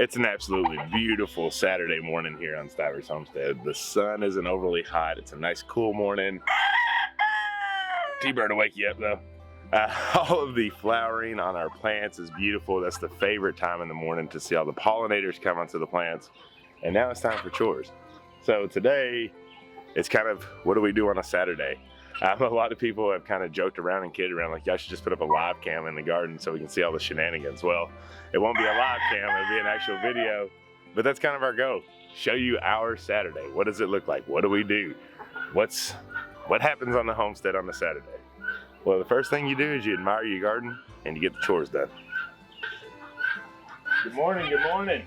It's an absolutely beautiful Saturday morning here on Stivers Homestead. The sun isn't overly hot. It's a nice cool morning. T-Bird will wake you up though. All of the flowering on our plants is beautiful. That's the favorite time in the morning to see all the pollinators come onto the plants. And now it's time for chores. So today, it's kind of, what do we do on a Saturday? A lot of people have kind of joked around and kidded around like, y'all should just put up a live cam in the garden so we can see all the shenanigans. Well, it won't be a live cam, it'll be an actual video, but that's kind of our goal. Show you our Saturday. What does it look like? What do we do? What happens on the homestead on a Saturday? Well, the first thing you do is you admire your garden and you get the chores done. Good morning, good morning.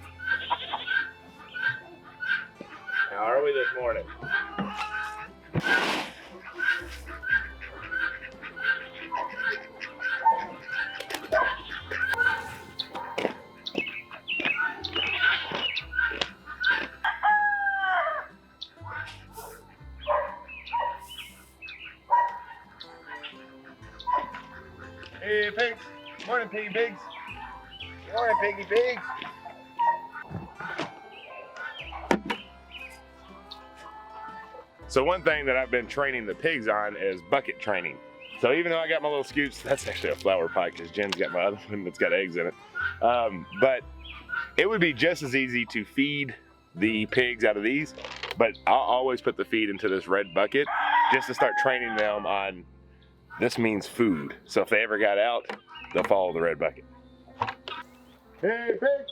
How are we this morning? Hey pigs, morning piggy pigs. Morning piggy pigs. So one thing that I've been training the pigs on is bucket training. So even though I got my little scoops, that's actually a flower pot because Jen's got my other one that's got eggs in it. But it would be just as easy to feed the pigs out of these, but I'll always put the feed into this red bucket just to start training them on this means food. So if they ever got out, they'll follow the red bucket. Hey pigs!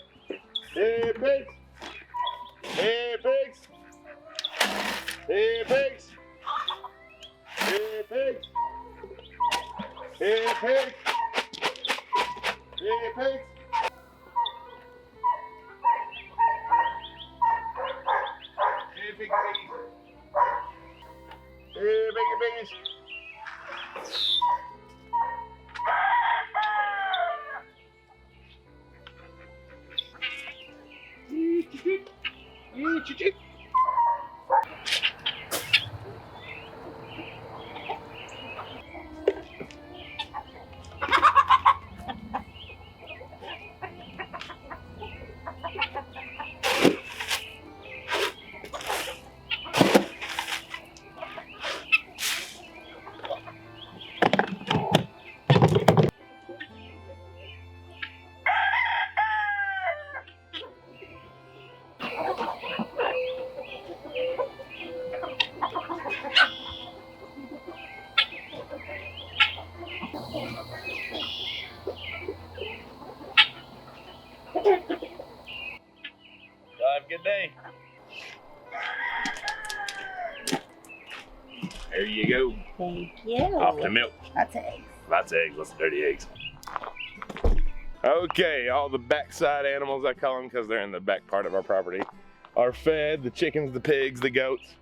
Hey pigs! Hey pigs! Hey pigs! Hey pigs! Hey pigs! Hey pigs! Hey piggy piggies! Hey piggy piggies! Have a good day. There you go. Thank you. Off to milk. Lots of eggs. Lots of eggs, lots of dirty eggs. Okay, all the backside animals, I call them because they're in the back part of our property, are fed. The chickens, the pigs, the goats.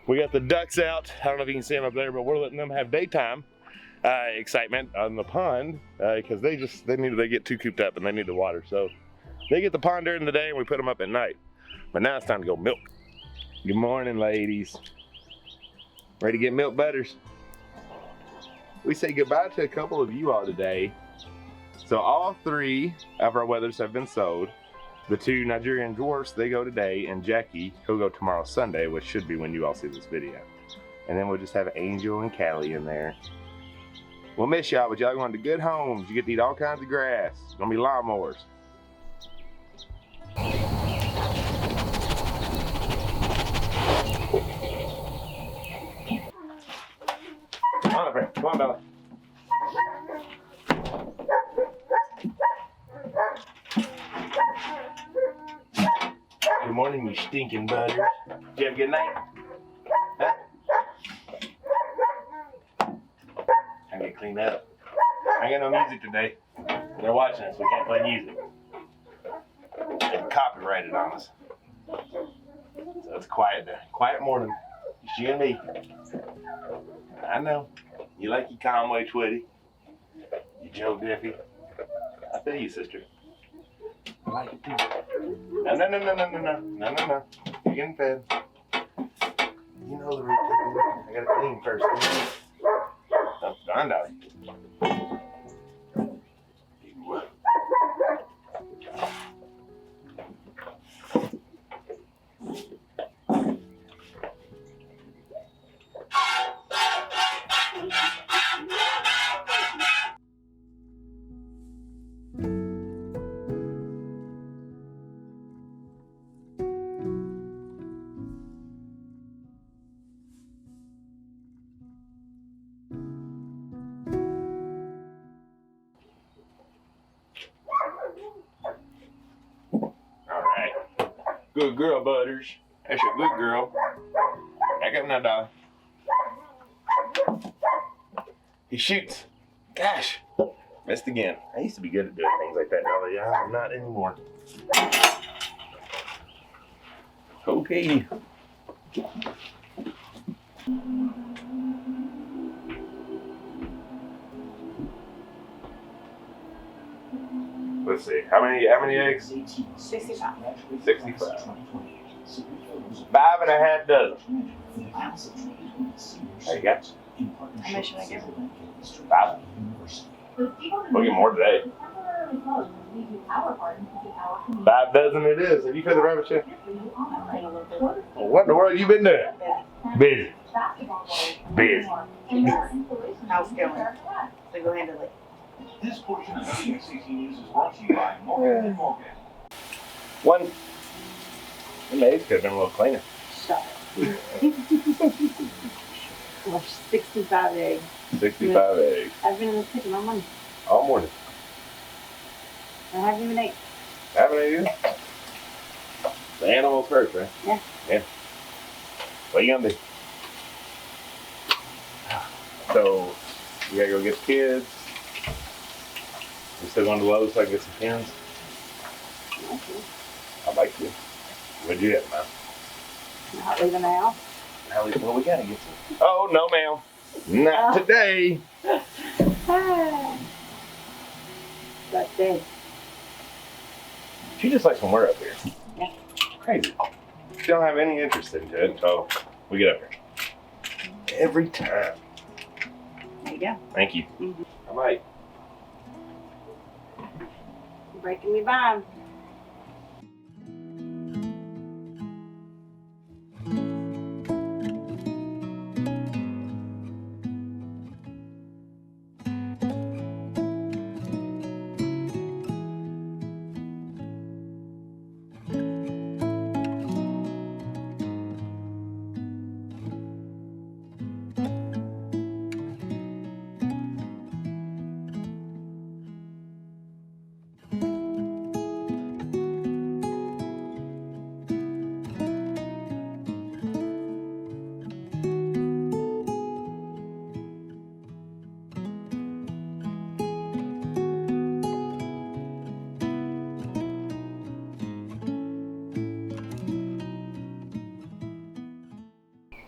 We got the ducks out. I don't know if you can see them up there, but we're letting them have daytime excitement on the pond because they get too cooped up and they need the water. So they get the pond during the day and we put them up at night. But now it's time to go milk. Good morning, ladies. Ready to get milk butters? We say goodbye to a couple of you all today. So all 3 of our wethers have been sold. The 2 Nigerian dwarfs, they go today, and Jackie, he'll go tomorrow Sunday, which should be when you all see this video. And then we'll just have Angel and Callie in there. We'll miss y'all, but y'all going to good homes. You get to eat all kinds of grass. It's gonna be lawnmowers. Come on up here. Come on, Bella. Good morning, you stinking butters. Did you have a good night? Huh? I get cleaned up. I ain't got no music today. They're watching us. We can't play music. They copyrighted on us. So it's quiet day. Quiet morning. It's you and me. I know. You like your Conway Twitty. You Joe Diffie. I feel you, sister. I like it too. No. You're getting fed. You know the routine. I gotta clean first. Oh, darn dog. Good girl, Butters. That's a good girl. Back up now, darling. He shoots. Gosh, missed again. I used to be good at doing things like that, Dolly. I'm not anymore. Okay. Let's see. How many eggs? 65. 65. 5.5 dozen. There you go. How much should I give him? 5. We'll get more today. 5 dozen it is. Have you fed the rabbits yet? Well, what in the world have you been doing? Busy. Busy. How's it going? So go handle it. This portion of WXCT News is brought to you by Morgan & Morgan. One. The eggs could have been a little cleaner. Shut up. 65 eggs. 65 eggs. I've been in the kitchen all morning. All morning. I haven't even ate. Haven't you? The animals first, right? Yeah. Yeah. What you gonna do? So, you gotta go get the kids. You still going to Lowe's so I can get some pins? I'd like to. What'd you get, man? Not leaving now. Well, we gotta get some. Oh, no, ma'am. Not today. But then. She just likes when we're up here. Yeah. Crazy. She don't have any interest into it until we get up here. Every time. There you go. Thank you. Mm-hmm. I might. Breaking me by.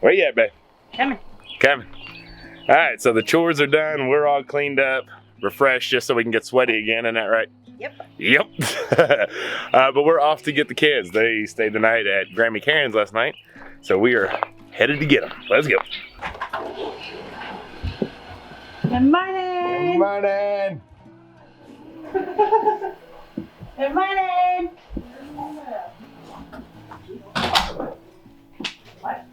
Where you at, babe? Coming. Coming. All right, so the chores are done. We're all cleaned up, refreshed, just so we can get sweaty again. Isn't that right? Yep. Yep. But we're off to get the kids. They stayed the night at Grammy Karen's last night, so we are headed to get them. Let's go. Good morning. Good morning. Good morning. What?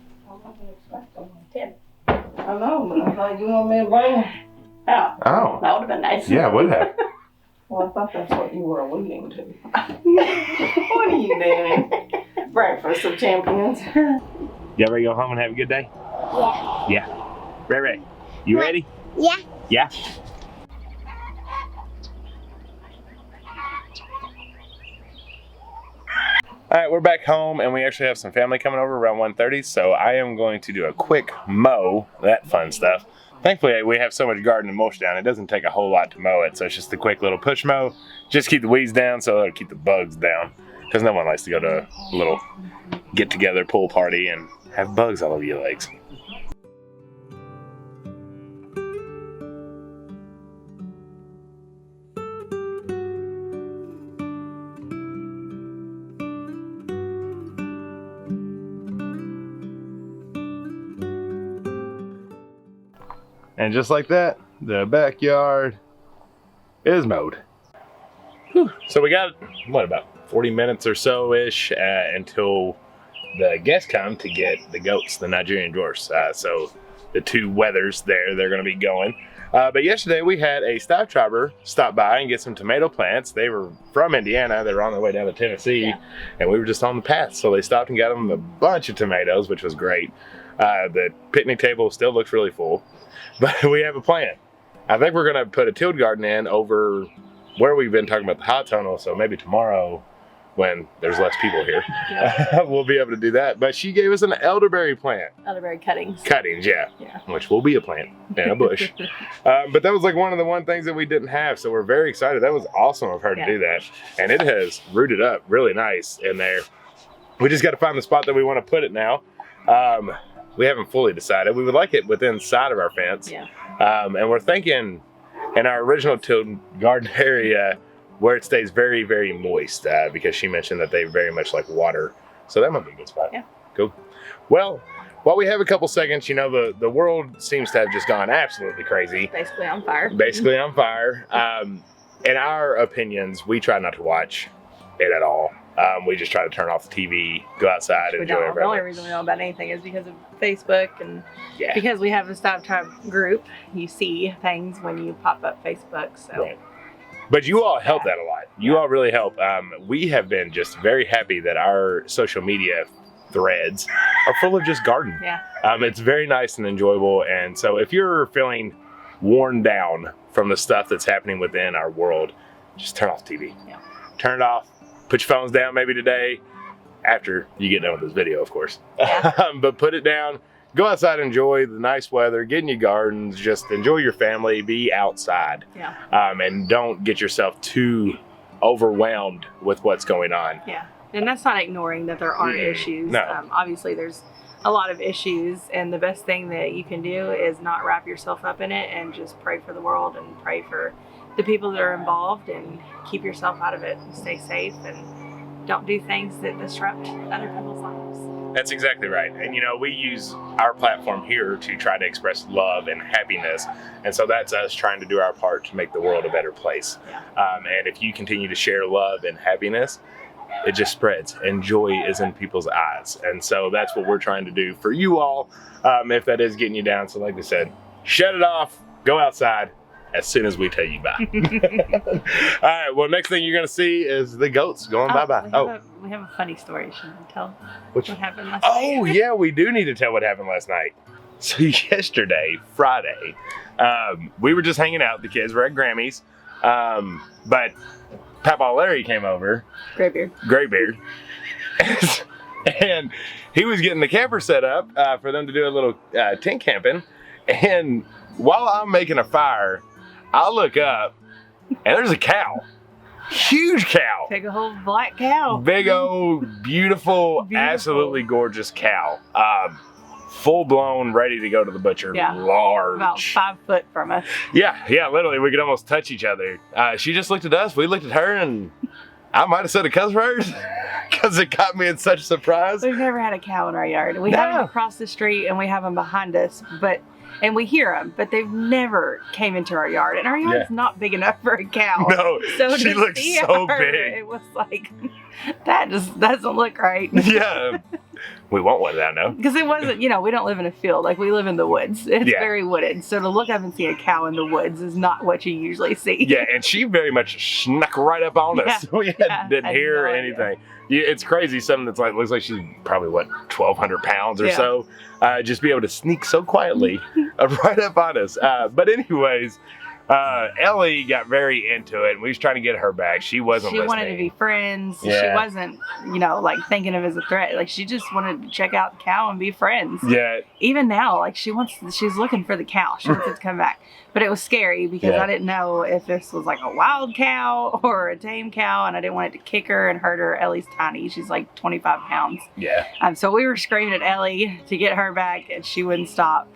I know, but I thought you want me to bring it. Oh. Oh. That would have been nice. Yeah, would have. Well, I thought that's what you were alluding to. What are you doing? Breakfast of champions. You ready to go home and have a good day? Yeah. Yeah. Ray, you ready? Yeah. Yeah. All right, we're back home and we actually have some family coming over around 1:30, so I am going to do a quick mow, that fun stuff. Thankfully, we have so much garden and mulch down, it doesn't take a whole lot to mow it, so it's just a quick little push mow. Just keep the weeds down so it'll keep the bugs down, because no one likes to go to a little get-together pool party and have bugs all over your legs. And just like that, the backyard is mowed. Whew. So we got, what, about 40 minutes or so-ish until the guests come to get the goats, the Nigerian dwarfs. So the two wethers there, they're gonna be going. But yesterday we had a stock driver stop by and get some tomato plants. They were from Indiana, they were on their way down to Tennessee, and we were just on the path. So they stopped and got them a bunch of tomatoes, which was great. The picnic table still looks really full. But we have a plan. I think we're gonna put a tilled garden in over where we've been talking about the hot tunnel. So maybe tomorrow when there's less people here, we'll be able to do that. But she gave us an elderberry plant. Elderberry cuttings. Cuttings, yeah. Yeah. Which will be a plant and a bush. But that was like one of the things that we didn't have. So we're very excited. That was awesome of her to do that. And it has rooted up really nice in there. We just got to find the spot that we want to put it now. We haven't fully decided. We would like it within sight of our fence. Yeah. And we're thinking in our original tilled garden area where it stays very, very moist because she mentioned that they very much like water. So that might be a good spot. Yeah. Cool. Well, while we have a couple seconds, you know, the world seems to have just gone absolutely crazy. Basically on fire. Basically on fire. In our opinions, we try not to watch it at all. We just try to turn off the TV, go outside, and enjoy it. The only reason we know about anything is because of Facebook and because we have a Stop Time group. You see things when you pop up Facebook. So. Right. But you all help that a lot. You all really help. We have been just very happy that our social media threads are full of just garden. Yeah. It's very nice and enjoyable. And so if you're feeling worn down from the stuff that's happening within our world, just turn off the TV. Yeah. Turn it off. Put your phones down maybe today, after you get done with this video, of course. Yeah. But put it down, go outside, enjoy the nice weather, get in your gardens, just enjoy your family, be outside. Yeah. And don't get yourself too overwhelmed with what's going on. Yeah. And that's not ignoring that there are issues. No. Obviously, there's a lot of issues, and the best thing that you can do is not wrap yourself up in it and just pray for the world and pray for the people that are involved and keep yourself out of it and stay safe and don't do things that disrupt other people's lives. That's exactly right. And you know, we use our platform here to try to express love and happiness. And so that's us trying to do our part to make the world a better place. Yeah. And if you continue to share love and happiness, it just spreads and joy is in people's eyes. And so that's what we're trying to do for you all, if that is getting you down. So like I said, shut it off, go outside as soon as we tell you bye. All right, well, next thing you're going to see is the goats going bye-bye. We have a funny story. Should we tell what happened last night? Oh, yeah, we do need to tell what happened last night. So yesterday, Friday, we were just hanging out. The kids were at Grammy's, but Papa Larry came over. Graybeard. And he was getting the camper set up for them to do a little tent camping. And while I'm making a fire, I look up and there's a cow. Huge cow. Big old black cow. Big old, beautiful, absolutely gorgeous cow. Full blown, ready to go to the butcher. Yeah. Large. About 5 foot from us. Yeah, literally, we could almost touch each other. She just looked at us, we looked at her, and I might have said a cuss word because it caught me in such surprise. We've never had a cow in our yard. We have them across the street and we have them behind us, and we hear them, but they've never came into our yard. And our yard's not big enough for a cow. No, so she looks so big. It was like, that just doesn't look right. Yeah. We want one now, no? Because it wasn't, we don't live in a field. Like, we live in the woods. It's very wooded. So to look up and see a cow in the woods is not what you usually see. Yeah, and she very much snuck right up on us. We didn't hear anything. Yeah, it's crazy. Something that's looks like she's probably, 1,200 pounds or so. Just be able to sneak so quietly right up on us. But anyways, Ellie got very into it, and we was trying to get her back. She wasn't listening. She wanted to be friends. Yeah. She wasn't, thinking of it as a threat. Like, she just wanted to check out the cow and be friends. Yeah. Even now, she's looking for the cow. She wants it to come back. But it was scary because I didn't know if this was like a wild cow or a tame cow, and I didn't want it to kick her and hurt her. Ellie's tiny. She's like 25 pounds. Yeah. So we were screaming at Ellie to get her back, and she wouldn't stop.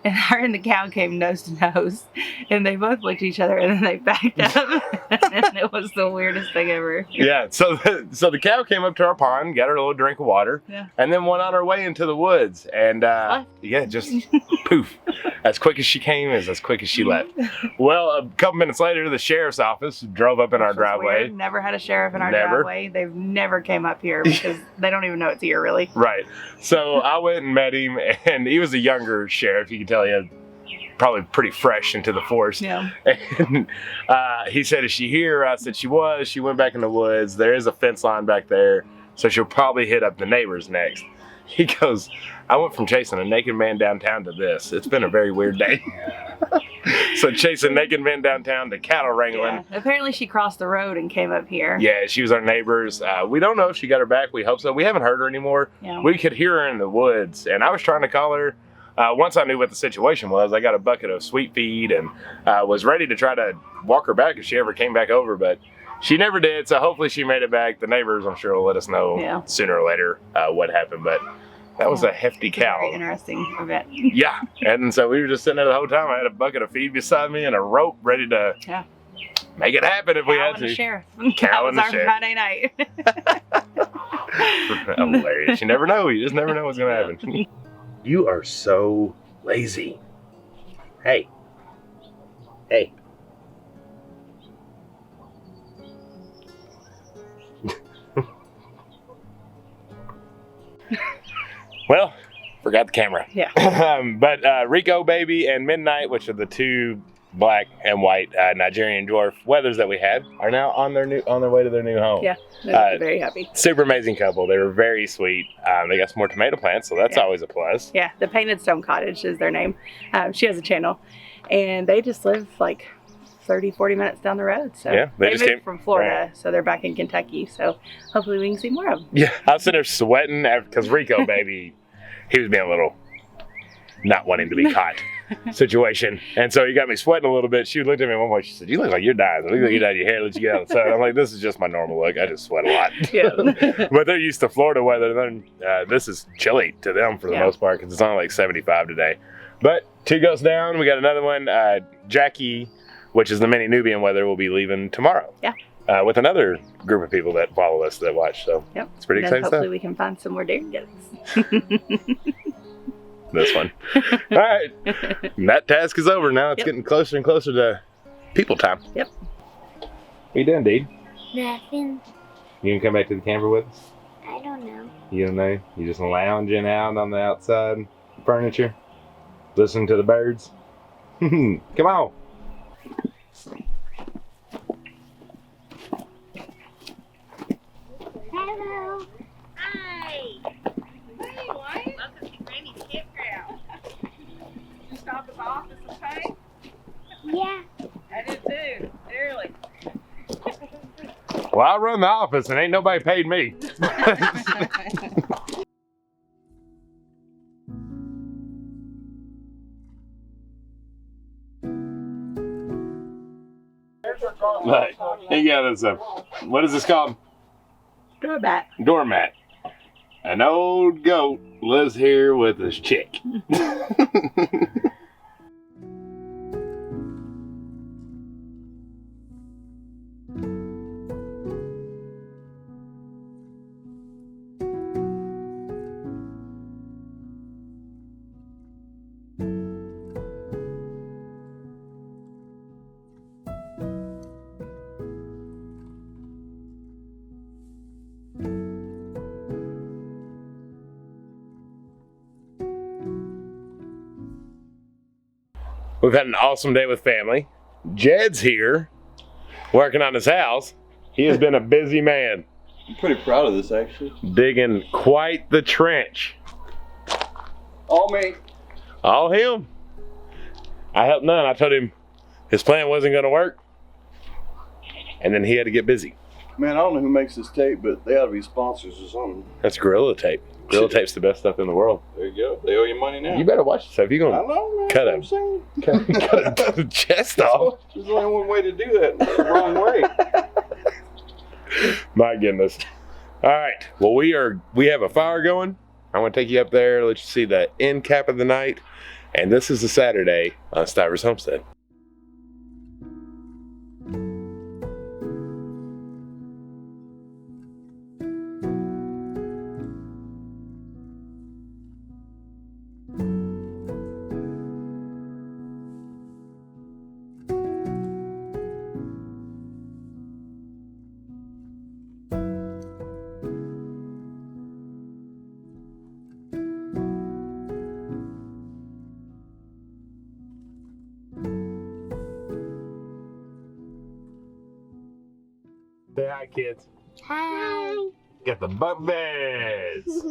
And her and the cow came nose to nose, and they both looked at each other, and then they backed up, and it was the weirdest thing ever. Yeah, so the cow came up to our pond, got her a little drink of water, and then went on her way into the woods, and just poof. As quick as she came is as quick as she left. Well, a couple minutes later, the sheriff's office drove up in our driveway. Weird. Never had a sheriff in our driveway. They've never came up here because they don't even know it's here, really. Right. So I went and met him, and he was a younger sheriff. You can tell he had probably pretty fresh into the force. Yeah. And he said, "Is she here?" I said, "She was. She went back in the woods. There is a fence line back there, so she'll probably hit up the neighbors next." He goes, "I went from chasing a naked man downtown to this. It's been a very weird day." So chasing naked men downtown to cattle wrangling. Yeah. Apparently she crossed the road and came up here. Yeah, she was our neighbors. We don't know if she got her back. We hope so. We haven't heard her anymore. Yeah. We could hear her in the woods, and I was trying to call her. Once I knew what the situation was, I got a bucket of sweet feed and was ready to try to walk her back if she ever came back over, but she never did. So hopefully she made it back. The neighbors, I'm sure, will let us know sooner or later what happened. But that was a hefty cow. Very interesting event. Yeah, and so we were just sitting there the whole time. I had a bucket of feed beside me and a rope ready to make it happen if we had to. The sheriff. Cow That was and the our sheriff. Friday night. Hilarious. You never know. You just never know what's going to happen. You are so lazy. Hey. Hey. Well, forgot the camera. Yeah. But Rico Baby and Midnight, which are the two black and white Nigerian dwarf wethers that we had, are now on their way to their new home. Yeah, they're very happy. Super amazing couple. They were very sweet. They got some more tomato plants, so that's always a plus. Yeah, the Painted Stone Cottage is their name. She has a channel, and they just live like 30, 40 minutes down the road. So yeah, they just moved came from Florida, so they're back in Kentucky. So hopefully we can see more of them. Yeah, I was sitting there sweating because Rico Baby, he was being a little not wanting to be caught situation. And so he got me sweating a little bit. She looked at me one point. She said, "You look like you're dying. You look like you're dying. Your hair lets you get outside." I'm like, "This is just my normal look. I just sweat a lot." Yeah. But they're used to Florida weather. Then this is chilly to them for the most part because it's only like 75 today. But two goes down. We got another one. Jackie, which is the mini Nubian weather, will be leaving tomorrow. Yeah. With another group of people that follow us that watch. So it's pretty exciting stuff. Hopefully we can find some more deer gettings. This one. All right. And that task is over now. It's getting closer and closer to people time. Yep. What you doing, Deed? Nothing. You gonna come back to the camper with us? I don't know. You don't know? You just lounging out on the outside furniture? Listening to the birds? Come on. Hello. Hi. Hey, Wayne. Welcome to Granny's campground. Did you stop at the office and pay? Yeah. I did too. Early. Well, I run the office and ain't nobody paid me. Look, he got us a, what is this called? Doormat. Doormat. An old goat lives here with his chick. We've had an awesome day with family. Jed's here working on his house. He has been a busy man. I'm pretty proud of this, actually. Digging quite the trench. All me. All him. I helped none. I told him his plan wasn't going to work. And then he had to get busy. Man, I don't know who makes this tape, but they ought to be sponsors or something. That's Gorilla Tape. Gorilla Tape's the best stuff in the world. There you go. They owe you money now. You better watch yourself. You're I going know, man. to cut That's what I'm him. saying. Cut the chest off. There's only one way to do that. It's the wrong way. My goodness. All right. Well, we have a fire going. I want to take you up there, let you see the end cap of the night. And this is a Saturday on Stivers Homestead. Say hi, kids. Hi. Got the bunk beds.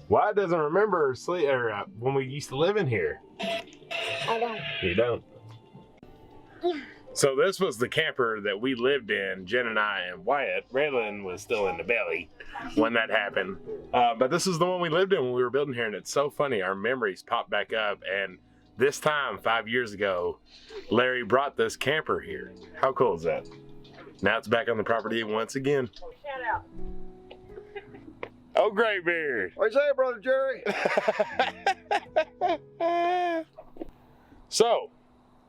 Why doesn't remember when we used to live in here? I don't. You don't? Yeah. So this was the camper that we lived in, Jen and I and Wyatt. Raylan was still in the belly when that happened. But this is the one we lived in when we were building here, and it's so funny. Our memories pop back up, and this time, 5 years ago, Larry brought this camper here. How cool is that? Now it's back on the property once again. Shout out. Oh, Graybeard! What you say, Brother Jerry? So,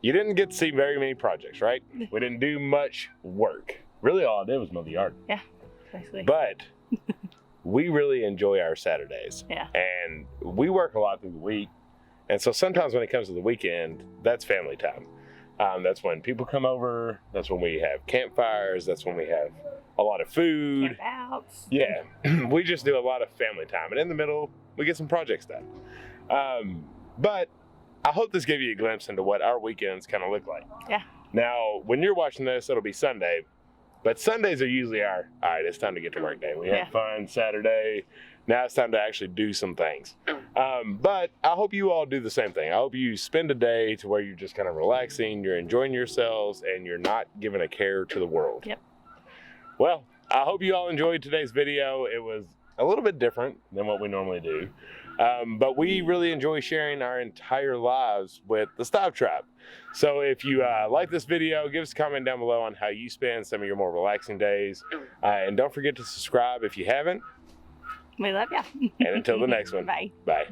you didn't get to see very many projects, right? We didn't do much work. Really, all I did was mow the yard. Yeah, basically. But we really enjoy our Saturdays. Yeah. And we work a lot through the week. And so sometimes when it comes to the weekend, that's family time. That's when people come over. That's when we have campfires. That's when we have a lot of food. Campouts. Yeah, we just do a lot of family time. And in the middle, we get some projects done. But I hope this gave you a glimpse into what our weekends kind of look like. Yeah. Now, when you're watching this, it'll be Sunday. But Sundays are usually our, all right, it's time to get to work day. We had fun Saturday. Now it's time to actually do some things. But I hope you all do the same thing. I hope you spend a day to where you're just kind of relaxing, you're enjoying yourselves, and you're not giving a care to the world. Yep. Well, I hope you all enjoyed today's video. It was a little bit different than what we normally do. But we really enjoy sharing our entire lives with the Stivers tribe. So if you like this video, give us a comment down below on how you spend some of your more relaxing days. And don't forget to subscribe if you haven't. We love you. And until the next one. Bye. Bye.